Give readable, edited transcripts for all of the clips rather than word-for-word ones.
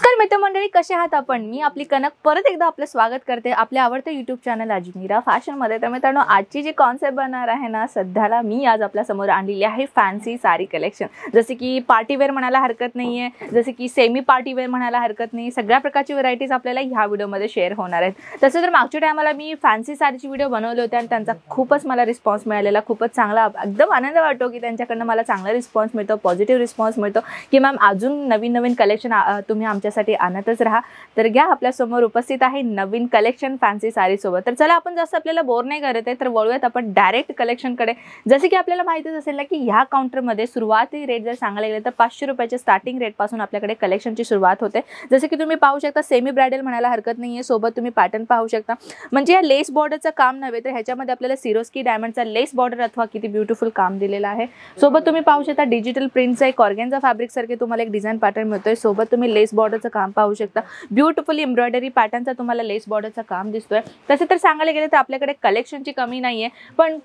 नमस्कार मित्रमंडळी, कसे आहात आपण? मी आपली कनक परत एकदा आपलं स्वागत करते आपल्या आवडत्या यूट्यूब चॅनल अजमीरा फॅशनमध्ये। तर मित्रांनो, आजची जी कॉन्सेप्ट बनणार आहे ना, सध्याला मी आज आपल्या समोर आणलेली आहे फॅन्सी साडी कलेक्शन। जसे की पार्टी वेअर म्हणायला हरकत नाहीये, जसे की सेमी पार्टी वेअर म्हणायला हरकत नाही, सगळ्या प्रकारची व्हरायटीज आपल्याला ह्या व्हिडिओमध्ये शेअर होणार आहेत। तसं तर मागच्या टायमाला मी फॅन्सी साडीची व्हिडिओ बनवले होते आणि त्यांचा खूपच मला रिस्पॉन्स मिळालेला, खूपच चांगला, एकदम आनंद वाटतो की त्यांच्याकडनं मला चांगला रिस्पॉन्स मिळतो, पॉझिटिव्ह रिस्पॉन्स मिळतो की मॅम अजून नवीन नवीन कलेक्शन तुम्ही आमच्यासाठी आणतच राहा। तर घ्या, आपल्या समोर उपस्थित आहे नवीन कलेक्शन फॅन्सी साडी सोबत। तर चला, आपण जास्त आपल्याला बोर नाही करत आहे, तर वळूयात आपण डायरेक्ट कलेक्शन कडे। जसे की आपल्याला माहितीच असेल ना की ह्या काउंटर मध्ये सुरुवाती रेट जर सांगायला गेले तर 500 रुपयाच्या स्टार्टिंग रेट पासून आपल्याकडे कलेक्शनची सुरुवात होते। जसे की तुम्ही पाहू शकता, सेमी ब्राइडल म्हणायला हरकत नाहीये, सोबत तुम्ही पॅटर्न पाहू शकता। म्हणजे या लेस बॉर्डरचं काम नव्हे तर ह्याच्यामध्ये आपल्याला सिरोस्की डायमंडचा लेस बॉर्डर अथवा किती ब्यूटीफुल काम दिलेला आहे। सोबत तुम्ही पाहू शकता डिजिटल प्रिंटचा एक ऑर्गेन्झा फॅब्रिक सारखे तुम्हाला एक डिझाइन पॅटर्न मिळतोय। सोबत तुम्ही लेस बॉर्डरचं काम पाहू शकता, ब्यूटीफुल एम्ब्रॉयडरी पॅटर्नचा तुम्हाला लेस बॉर्डरचं काम दिसतोय। तसे तर सांगायला गेले तर आपल्याकडे कलेक्शनची कमी नाहीये, पण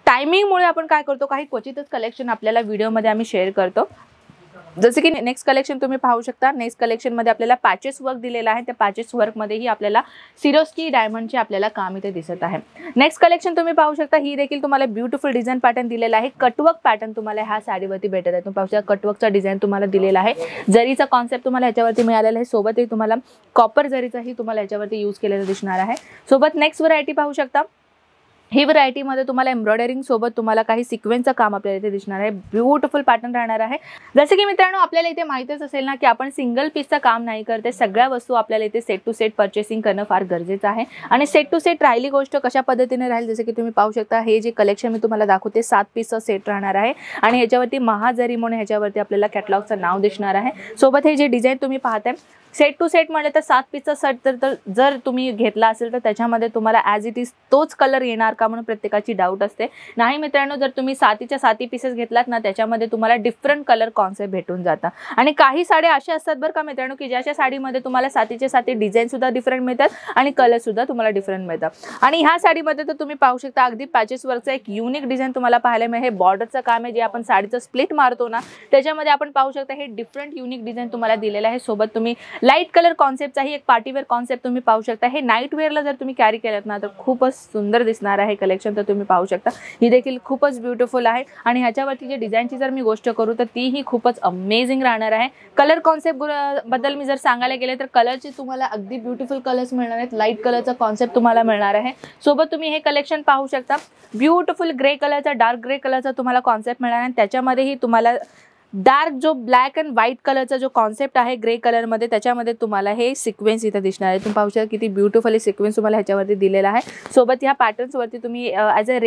टायमिंगमुळे आपण काय करतो, काही क्वचितच कलेक्शन आपल्याला व्हिडिओमध्ये आम्ही शेअर करतो। जसे की नेक्स्ट कलेक्शन तुम्ही पाहू शकता, नेक्स्ट कलेक्शन मध्ये आपल्याला पॅचेस वर्क दिलेला आहे। त्या पॅचेस वर्क मध्येही आपल्याला सिरोस्की डायमंडचे आपल्याला काम इथे दिसत आहे। नेक्स्ट कलेक्शन तुम्ही पाहू शकता, ही देखील तुम्हाला ब्यूटीफुल डिझाइन पॅटर्न दिलेला आहे। कटवर्क पॅटर्न तुम्हाला ह्या साडीवरती भेटत आहे। तुम्ही पाहू शकता कटवर्कचा डिझाइन तुम्हाला दिलेला आहे, जरीचा कॉन्सेप्ट तुम्हाला ह्याच्यावरती मिळालेला आहे। सोबतही तुम्हाला कॉपर जरीचाही तुम्हाला ह्याच्यावरती यूज केलेला दिसणार आहे। सोबत नेक्स्ट व्हरायटी पाहू शकता, ही व्हरायटी मध्ये तुम्हाला एम्ब्रॉयडरिंग सोबत तुम्हाला काही सिक्वेन्सचं काम आपल्याला इथे दिसणार आहे। ब्यूटीफुल पॅटर्न राहणार आहे। जसे की मित्रांनो, आपल्याला इथे माहितीच असेल ना की आपण सिंगल पीसचं काम नाही करते, सगळ्या वस्तू आपल्याला इथे सेट टू सेट परचेसिंग करणं फार गरजेचं आहे। आणि सेट टू सेट राहिली गोष्ट कशा पद्धतीने राहील, जसे की तुम्ही पाहू शकता, हे जे कलेक्शन मी तुम्हाला दाखवते 7 पीसचं सेट राहणार आहे आणि ह्याच्यावरती महाजरी म्हणून ह्याच्यावरती आपल्याला कॅटलॉगचं नाव दिसणार आहे। सोबत हे जे डिझाइन तुम्ही पाहताय सेट टू सेट म्हणजे तर 7 पीसचा सेट जर तुम्ही घेतला असेल तर त्याच्यामध्ये तुम्हाला ॲज इट इज तोच कलर येणार का म्हणून प्रत्येकाची डाऊट असते। नाही मित्रांनो, जर तुम्ही 7 पीसेस घेतलात ना, त्याच्यामध्ये तुम्हाला डिफरंट कलर कॉन्सेप्ट भेटून जातात। आणि काही साड्या अशा असतात बरं का मित्रांनो की ज्याच्या साडीमध्ये तुम्हाला 7 डिझाईन सुद्धा डिफरंट मिळतात आणि कलर सुद्धा तुम्हाला डिफरंट मिळतात। आणि ह्या साडीमध्ये तर तुम्ही पाहू शकता अगदी पॅचेस वर्कचा एक युनिक डिझाइन तुम्हाला पाहायला मिळेल। हे बॉर्डरचं काम आहे, जे आपण साडीचं स्प्लिट मारतो ना त्याच्यामध्ये आपण पाहू शकता हे डिफरंट युनिक डिझाइन तुम्हाला दिलेलं आहे। सोबत तुम्ही लाईट कलर कॉन्सेप्टचाही एक पार्टी वेअर कॉन्सेप्ट तुम्ही पाहू शकता। हे नाईट वेअरला जर तुम्ही कॅरी केलात ना तर खूपच सुंदर दिसणार आहे कलेक्शन। तर तुम्ही पाहू शकता ही देखील खूपच ब्यूटीफुल आहे आणि ह्याच्यावरती जे डिझाईनची जर मी गोष्ट करू तर तीही खूपच अमेझिंग राहणार आहे। कलर कॉन्सेप्ट बद्दल मी जर सांगायला गेले तर कलरचे तुम्हाला अगदी ब्यूटीफुल कलर्स मिळणार आहेत, लाईट कलरचा कॉन्सेप्ट तुम्हाला मिळणार आहे। सोबत तुम्ही हे कलेक्शन पाहू शकता, ब्यूटीफुल ग्रे कलरचा, डार्क ग्रे कलरचा तुम्हाला कॉन्सेप्ट मिळणार आहे। त्याच्यामध्येही तुम्हाला डार्क जो ब्लॅक अँड व्हाईट कलरचा जो कॉन्सेप्ट आहे ग्रे कलर मध्ये, त्याच्यामध्ये तुम्हाला हे सिक्वेन्स इथे दिसणार आहे। तुम्ही पाहू शकता किती ब्यूटीफुल सिक्वेन्स तुम्हाला ह्याच्यावरती दिलेला आहे। सोबत ह्या पॅटर्न्स वरती तुम्ही ॲज अ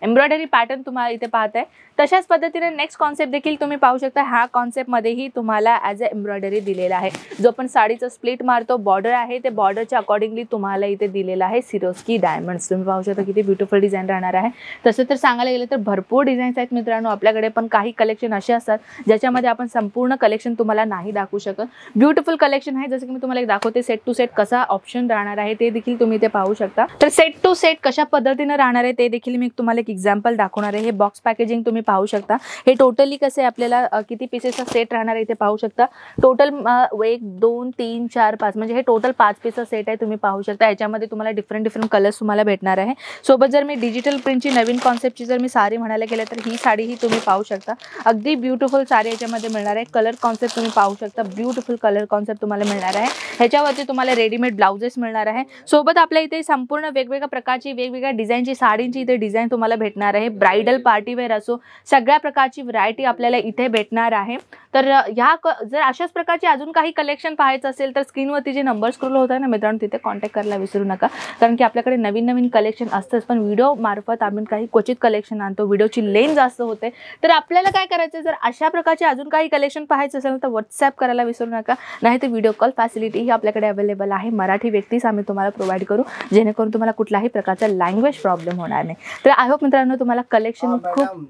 एम्ब्रॉयडरी पॅटर्न तुम्हाला इथे पाहताय। तशाच पद्धतीने नेक्स्ट कॉन्सेप्ट देखील तुम्ही पाहू शकता, ह्या कॉन्सेप्ट मध्येही तुम्हाला ॲज अ एम्ब्रॉयडरी दिलेला आहे। जो आपण साडीचं स्प्लिट मारतो बॉर्डर आहे, ते बॉर्डरच्या अकॉर्डिंगली तुम्हाला इथे दिलेला आहे सिरोस्की डायमंड्स। तुम्ही पाहू शकता किती ब्यूटीफुल डिझाइन राहणार आहे। तसं तर सांगायला गेलं तर भरपूर डिझाईन्स आहेत मित्रांनो आपल्याकडे, पण काही कलेक्शन असे असतात ज्याच्यामध्ये आपण संपूर्ण कलेक्शन तुम्हाला नाही दाखवू शकत। ब्यूटीफुल कलेक्शन आहे, जसं की मी तुम्हाला एक दाखवते सेट टू सेट कसा ऑप्शन राहणार आहे ते देखील तुम्ही इथे पाहू शकता। तर सेट टू सेट कशा पद्धतीने राहणार आहे ते देखील मी तुम्हाला एक्झाम्पल दाखवणार आहे। हे बॉक्स पॅकेजिंग तुम्ही पाहू शकता, हे टोटली कसे आपल्याला किती पीसेसचा सेट राहणार आहे ते पाहू शकता। टोटल 1 2 3 4 5 म्हणजे हे टोटल 5 पीसचा सेट आहे। तुम्ही पाहू शकता याच्यामध्ये तुम्हाला डिफरंट कलर्स तुम्हाला भेटणार आहे। सोबत जर मी डिजिटल प्रिंटची नवीन कॉन्सेप्टची जर मी साडी म्हणायला गेले तर ही साडी ही तुम्ही पाहू शकता, अगदी ब्यूटीफुल साडी याच्यामध्ये मिळणार आहे। कलर कॉन्सेप्ट तुम्ही पाहू शकता, ब्यूटीफुल कलर कॉन्सेप्ट तुम्हाला मिळणार आहे। ह्याच्यावरती तुम्हाला रेडीमेड ब्लाउजेस मिळणार आहे। सोबत आपल्या इथे संपूर्ण वेगवेगळ्या प्रकारची वेगवेगळ्या डिझाईनची साडींची इथे डिझाईन तुम्हाला भेटणार आहे। ब्राइडल पार्टी वेअर असो, सगळ्या प्रकारची व्हरायटी आपल्याला इथे भेटणार आहे। तर ह्या जर अशाच प्रकारचे अजून काही कलेक्शन पाहायचं असेल तर स्क्रीनवरती जे नंबर स्क्रोल होत आहे ना मित्रांनो, तिथे कॉन्टॅक्ट करायला विसरू नका, कारण की आपल्याकडे नवीन कलेक्शन असतंच, पण व्हिडिओ मार्फत आम्ही काही क्वचित कलेक्शन आणतो, व्हिडिओची लेंथ जास्त होते। तर आपल्याला काय करायचं, जर अशा प्रकारचे अजून काही कलेक्शन पाहायचं असेल तर व्हॉट्सॲप करायला विसरू नका, नाही तर व्हिडिओ कॉल फॅसिलिटी ही आपल्याकडे अवेलेबल आहे। मराठी व्यक्तीच आम्ही तुम्हाला प्रोव्हाइड करू, जेणेकरून तुम्हाला कुठलाही प्रकारचा लँग्वेज प्रॉब्लेम होणार नाही। तर आय होप मित्रांनो तुम्हाला कलेक्शन खूप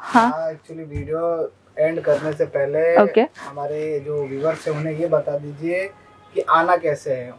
एक्चुअली वीडियो एंड करने से पहले हमारे जो व्यूअर्स हैं उन्हें ये बता दीजिए कि आना कैसे है।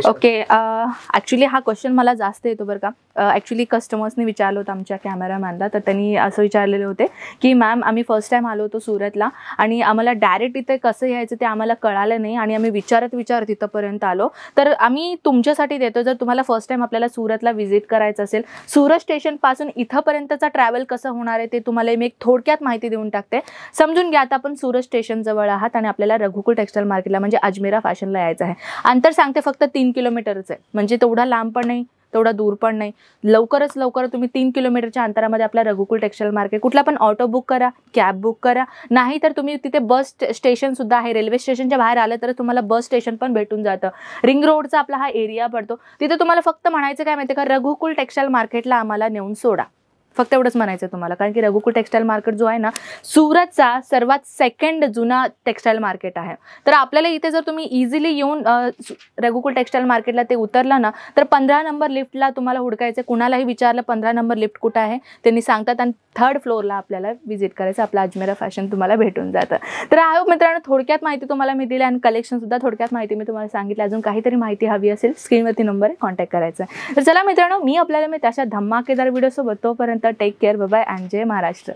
ओके, ॲक्च्युली हा क्वेश्चन मला जास्त येतो बरं का. ॲक्च्युली कस्टमर्सनी विचारलं होतं आमच्या कॅमेरामॅनला, तर त्यांनी असं विचारलेले होते की मॅम आम्ही फर्स्ट टाईम आलो होतो सुरतला आणि आम्हाला डायरेक्ट इथे कसं यायचं ते आम्हाला कळालं नाही आणि आम्ही विचारत इथंपर्यंत आलो. तर आम्ही तुमच्यासाठी देतो, जर तुम्हाला फर्स्ट टाईम आपल्याला सुरतला व्हिजिट करायचं असेल, सुरत स्टेशनपासून इथंपर्यंतचा ट्रॅव्हल कसं होणार आहे ते तुम्हाला मी एक थोडक्यात माहिती देऊन टाकते. समजून घ्या, आता आपण सुरत स्टेशनजवळ आहात आणि आपल्याला रघुकुल टेक्सटाईल मार्केटला म्हणजे अजमेरा फॅशनला यायचं आहे. अंतर सांगते फक्त 3 किलोमीटरच आहे, म्हणजे तेवढा लांब पण नाही तेवढा दूर पण नाही. लवकर तुम्ही 3 किलोमीटरच्या अंतरामध्ये आपल्या रघुकुल टेक्सटाईल मार्केट, कुठला पण ऑटो बुक करा, कॅब बुक करा, नाही तर तुम्ही तिथे बस स्टेशन सुद्धा आहे. रेल्वे स्टेशनच्या बाहेर आलं तर तुम्हाला बस स्टेशन पण भेटून जातं. रिंग रोडचा आपला हा एरिया पडतो. तिथे तुम्हाला फक्त म्हणायचं काय माहिती का, रघुकुल टेक्सटाईल मार्केटला आम्हाला नेऊन सोडा. फक्त एवढंच म्हणायचं तुम्हाला, कारण की रघुकुल टेक्सटाईल मार्केट जो आहे ना, सुरतचा सर्वात सेकंड जुना टेक्सटाईल मार्केट आहे. तर आपल्याला इथे जर तुम्ही इझिली येऊन रघुकुल टेक्सटाईल मार्केटला ते उतरला ना, तर 15 नंबर लिफ्टला तुम्हाला हुडकायचं. कुणालाही विचारलं 15 नंबर लिफ्ट कुठं आहे त्यांनी सांगतात, आणि 3rd फ्लोअरला आपल्याला व्हिजिट करायचं. आपलं अजमेरा फॅशन तुम्हाला भेटून जातं. तर आय होप मित्रांनो थोडक्यात माहिती तुम्हाला मी दिली आणि कलेक्शनसुद्धा थोडक्यात माहिती मी तुम्हाला सांगितलं. अजून काहीतरी माहिती हवी असेल स्क्रीनवरती नंबर आहे, कॉन्टॅक्ट करायचा. तर चला मित्रांनो, मी आपल्याला तशा धमाकेदार व्हिडिओसोबत, तोपर्यंत टेक केअर, बाय बाय, आणि जय महाराष्ट्र.